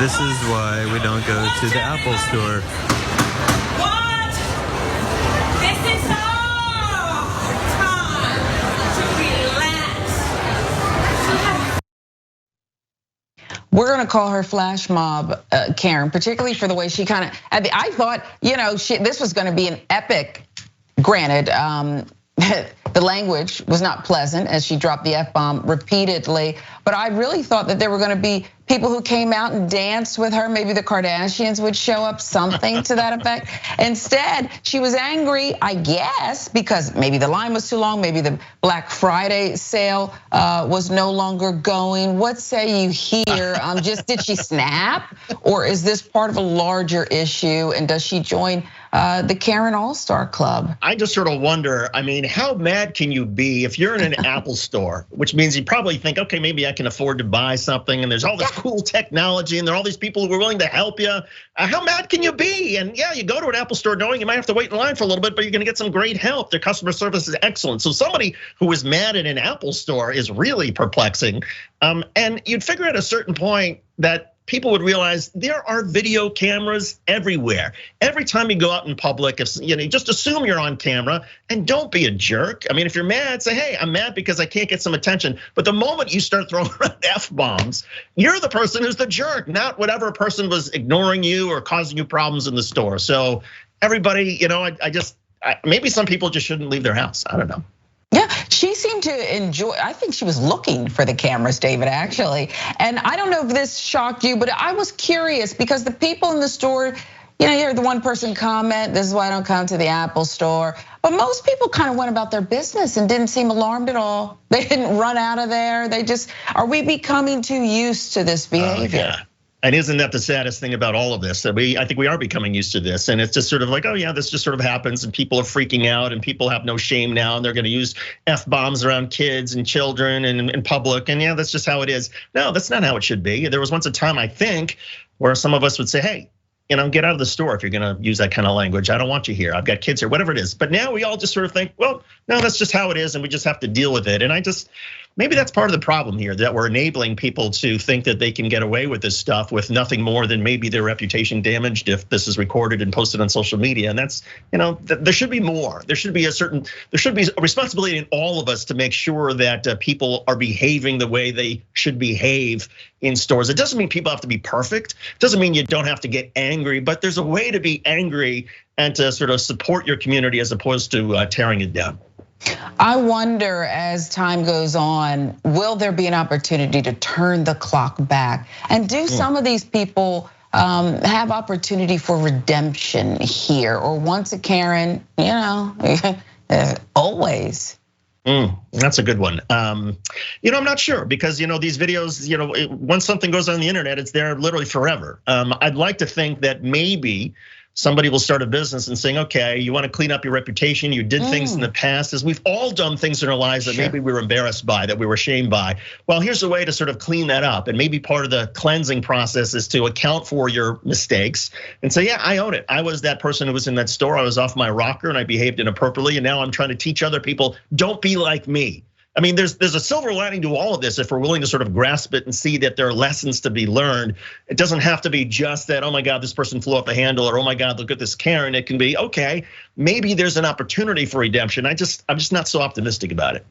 This is why we don't go to the Apple store. What? This is all time to relax. We're going to call her flash mob, Karen, particularly for the way she kind of, I thought, this was going to be an epic, granted, the language was not pleasant as she dropped the F-bomb repeatedly, but I really thought that there were going to be people who came out and danced with her. Maybe the Kardashians would show up, something to that effect. Instead, she was angry, I guess, because maybe the line was too long, maybe the Black Friday sale was no longer going. What say you here? Did she snap? Or is this part of a larger issue? And does she join the Karen All-Star Club? I just sort of wonder, how mad can you be if you're in an Apple store, which means you probably think, okay, maybe I can afford to buy something and there's all this cool technology and there are all these people who are willing to help you. How mad can you be? And yeah, you go to an Apple store knowing you might have to wait in line for a little bit, but you're gonna get some great help. Their customer service is excellent. So somebody who is mad at an Apple store is really perplexing. And you'd figure at a certain point that people would realize there are video cameras everywhere. Every time you go out in public, if you just assume you're on camera and don't be a jerk. If you're mad, say, hey, I'm mad because I can't get some attention. But the moment you start throwing around F-bombs, you're the person who's the jerk, not whatever person was ignoring you or causing you problems in the store. So everybody, maybe some people just shouldn't leave their house. I don't know. Yeah, she seemed to enjoy, I think she was looking for the cameras, David, actually. And I don't know if this shocked you, but I was curious because the people in the store, you hear the one person comment, this is why I don't come to the Apple store. But most people kind of went about their business and didn't seem alarmed at all. They didn't run out of there. Are we becoming too used to this behavior? Yeah. And isn't that the saddest thing about all of this? I think we are becoming used to this, and it's just sort of like, oh yeah, this just sort of happens, and people are freaking out, and people have no shame now, and they're going to use F-bombs around kids and children and in public, and yeah, that's just how it is. No, that's not how it should be. There was once a time, I think, where some of us would say, hey, get out of the store if you're gonna use that kind of language. I don't want you here. I've got kids here, whatever it is. But now we all just sort of think, well, no, that's just how it is, and we just have to deal with it. And maybe that's part of the problem here, that we're enabling people to think that they can get away with this stuff with nothing more than maybe their reputation damaged if this is recorded and posted on social media. And that's, there should be more. There should be a responsibility in all of us to make sure that people are behaving the way they should behave in stores. It doesn't mean people have to be perfect. It doesn't mean you don't have to get angry, but there's a way to be angry and to sort of support your community as opposed to tearing it down. I wonder, as time goes on, will there be an opportunity to turn the clock back? And do some of these people have opportunity for redemption here? Or once a Karen, always? That's a good one. I'm not sure because these videos, once something goes on the internet, it's there literally forever. I'd like to think that maybe somebody will start a business and saying, okay, you want to clean up your reputation. You did things in the past, as we've all done things in our lives that maybe we were embarrassed by, that we were ashamed by. Well, here's a way to sort of clean that up. And maybe part of the cleansing process is to account for your mistakes and say, yeah, I own it. I was that person who was in that store. I was off my rocker and I behaved inappropriately. And now I'm trying to teach other people, don't be like me. There's a silver lining to all of this if we're willing to sort of grasp it and see that there are lessons to be learned. It doesn't have to be just that, oh my God, this person flew off the handle, or oh my God, look at this Karen. It can be, okay, maybe there's an opportunity for redemption. I'm just not so optimistic about it.